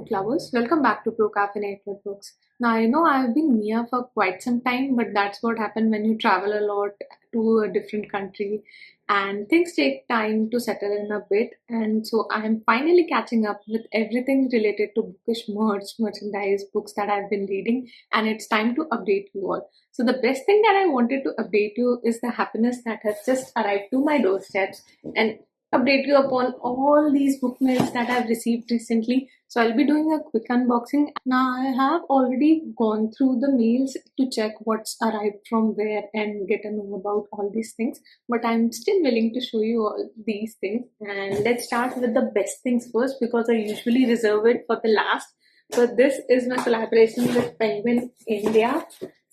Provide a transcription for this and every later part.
book lovers, welcome back to Procrastinate with Books. Now I know I've been Mia for quite some time, but that's what happens when you travel a lot to a different country and things take time to settle in a bit. And so I'm finally catching up with everything related to bookish merchandise, books that I've been reading, and it's time to update you all. So the best thing that I wanted to update you is the happiness that has just arrived to my doorsteps and update you upon all these book mails that I've received recently. So I'll be doing a quick unboxing. Now I have already gone through the mails to check what's arrived from where and get to know about all these things. But I'm still willing to show you all these things. And let's start with the best things first because I usually reserve it for the last. So this is my collaboration with Penguin India.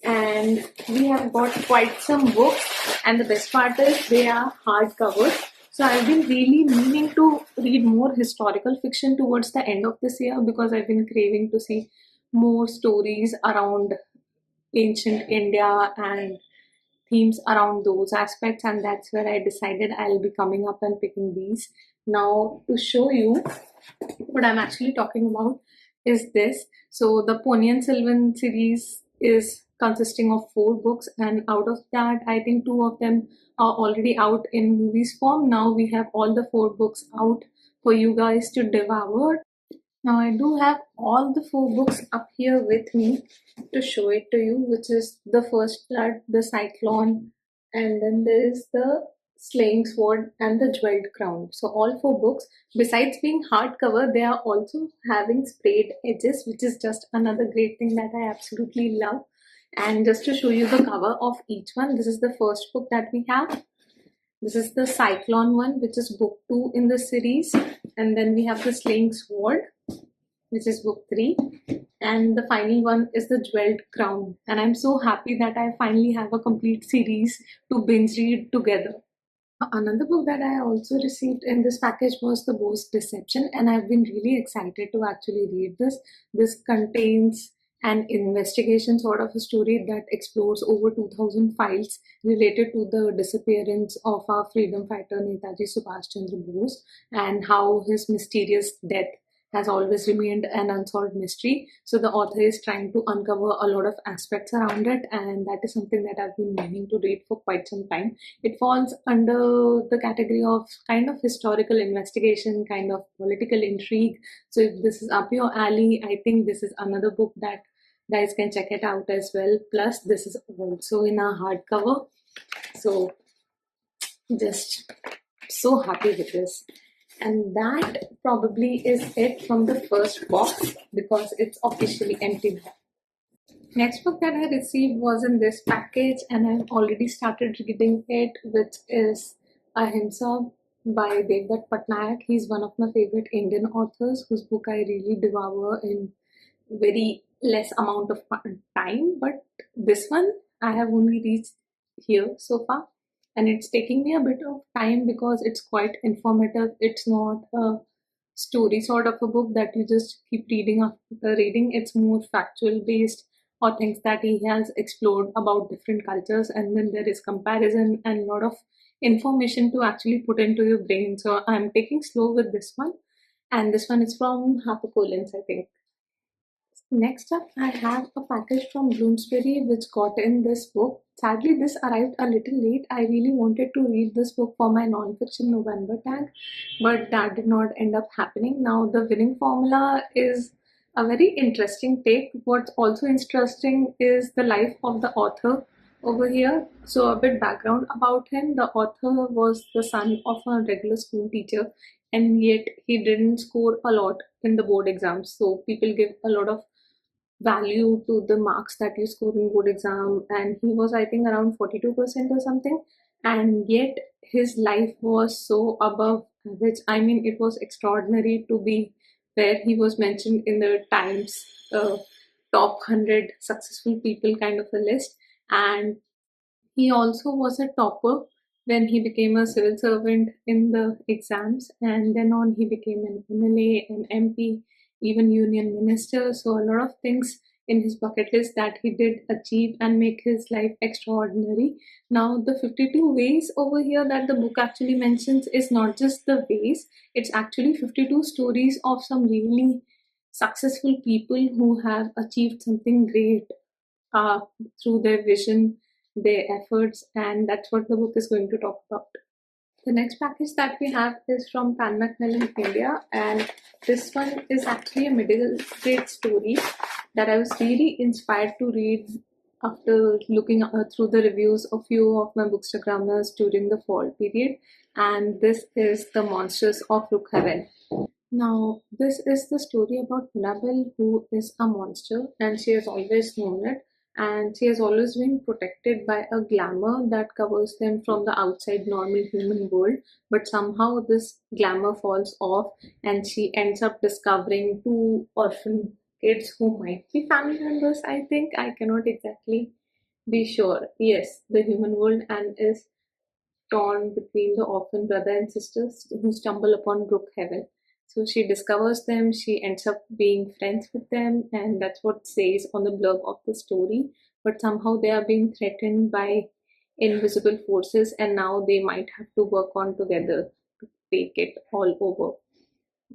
And we have got quite some books. And the best part is they are hardcover. So I've been really meaning to read more historical fiction towards the end of this year because I've been craving to see more stories around ancient India and themes around those aspects, and that's where I decided I'll be coming up and picking these. Now to show you what I'm actually talking about is this. So the Ponniyin Selvan series is consisting of 4 books, and out of that I think 2 of them are already out in movies form. Now we have all the 4 books out for you guys to devour. Now I do have all the 4 books up here with me to show it to you, which is the First Blood, the Cyclone, and then there is the Slaying Sword and the Jeweled Crown. So all 4 books, besides being hardcover, they are also having sprayed edges, which is just another great thing that I absolutely love. And just to show you the cover of each one, this is the first book that we have. This is the Cyclone one, which is book 2 in the series. And then we have the Slaying Sword, which is book 3. And the final one is the Jeweled Crown. And I'm so happy that I finally have a complete series to binge read together. Another book that I also received in this package was The Ghost Deception, and I've been really excited to actually read this. This contains an investigation sort of a story that explores over 2000 files related to the disappearance of our freedom fighter Netaji Subhash Chandra Bose and how his mysterious death has always remained an unsolved mystery. So the author is trying to uncover a lot of aspects around it, and that is something that I've been meaning to read for quite some time. It falls under the category of kind of historical investigation, kind of political intrigue. So if this is up your alley, I think this is another book that guys can check it out as well. Plus this is also in a hardcover, so just so happy with this. And that probably is it from the first box because it's officially empty now. Next book that I received was in this package, and I've already started reading it, which is Ahimsa by Devdutt Patnaik. He's one of my favorite Indian authors whose book I really devour in very less amount of time. But this one I have only reached here so far, and it's taking me a bit of time because it's quite informative. It's not a story sort of a book that you just keep reading after reading. It's more factual based or things that he has explored about different cultures, and then there is comparison and a lot of information to actually put into your brain. So I'm taking slow with this one, and this one is from HarperCollins, I think. Next up, I have a package from Bloomsbury which got in this book. Sadly, this arrived a little late. I really wanted to read this book for my non-fiction November tag, but that did not end up happening. Now, the winning formula is a very interesting take. What's also interesting is the life of the author over here. So, a bit background about him. The author was the son of a regular school teacher, and yet he didn't score a lot in the board exams. So, people give a lot of value to the marks that you score in board exam, and he was I think around 42% or something, and yet his life was so above average. I mean, it was extraordinary to be where he was mentioned in the Times top 100 successful people kind of a list. And he also was a topper when he became a civil servant in the exams, and then on he became an MLA, an MP, even union minister. So a lot of things in his bucket list that he did achieve and make his life extraordinary. Now the 52 ways over here that the book actually mentions is not just the ways, it's actually 52 stories of some really successful people who have achieved something great uh, through their vision, their efforts, and that's what the book is going to talk about. The next package that we have is from Pan Macmillan India, and this one is actually a middle grade story that I was really inspired to read after looking through the reviews of few of my bookstagrammers during the fall period. And this is The Monsters of Rookhaven. Now, this is the story about Annabelle, who is a monster, and she has always known it. And she has always been protected by a glamour that covers them from the outside normal human world. But somehow, this glamour falls off, and she ends up discovering two orphan kids who might be family members. I think I cannot exactly be sure. Yes, the human world, and is torn between the orphan brother and sisters who stumble upon Brookhaven. So she discovers them, she ends up being friends with them, and that's what says on the blurb of the story. But somehow they are being threatened by invisible forces, and now they might have to work on together to take it all over.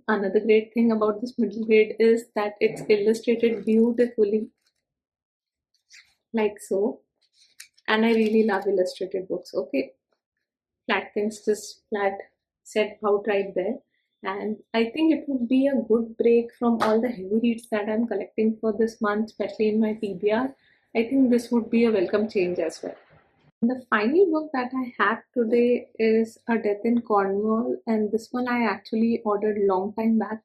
Another great thing about this middle grade is that it's illustrated beautifully, like so. And I really love illustrated books. Okay, flat things just flat said outright there. And I think it would be a good break from all the heavy reads that I'm collecting for this month, especially in my TBR. I think this would be a welcome change as well. The final book that I have today is A Death in Cornwall, and this one I actually ordered long time back.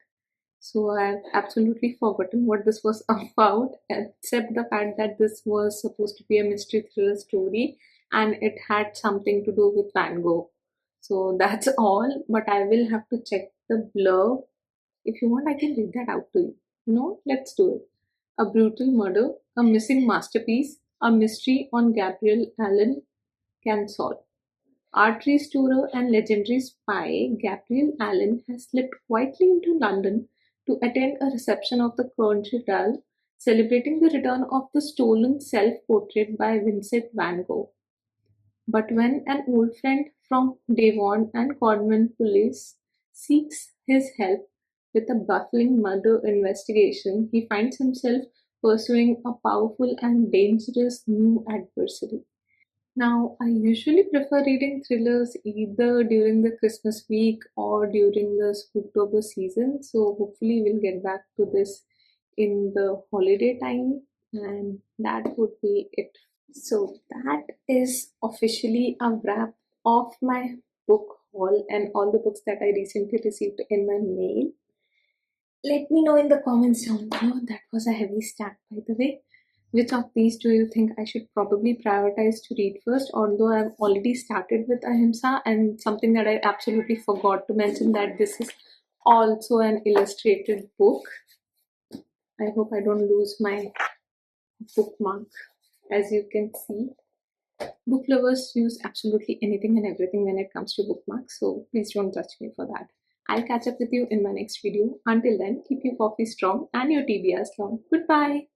So I've absolutely forgotten what this was about, except the fact that this was supposed to be a mystery thriller story and it had something to do with Van Gogh. So that's all, but I will have to check the blurb. If you want, I can read that out to you. No, let's do it. A brutal murder, a missing masterpiece, a mystery on Gabriel Allen can solve. Art restorer and legendary spy Gabriel Allen has slipped quietly into London to attend a reception of the Cathedral celebrating the return of the stolen self-portrait by Vincent van Gogh. But when an old friend from Devon and Codman police seeks his help with a baffling murder investigation, he finds himself pursuing a powerful and dangerous new adversary. Now, I usually prefer reading thrillers either during the Christmas week or during the Spooktober season. So, hopefully, we'll get back to this in the holiday time, and that would be it. So, that is officially a wrap of my book haul and all the books that I recently received in my mail. Let me know in the comments down below. That was a heavy stack, by the way. Which of these do you think I should probably prioritize to read first? Although I've already started with Ahimsa, and something that I absolutely forgot to mention that this is also an illustrated book. I hope I don't lose my bookmark. As you can see, book lovers use absolutely anything and everything when it comes to bookmarks, so please don't touch me for that. I'll catch up with you in my next video. Until then, keep your coffee strong and your TBR strong. Goodbye.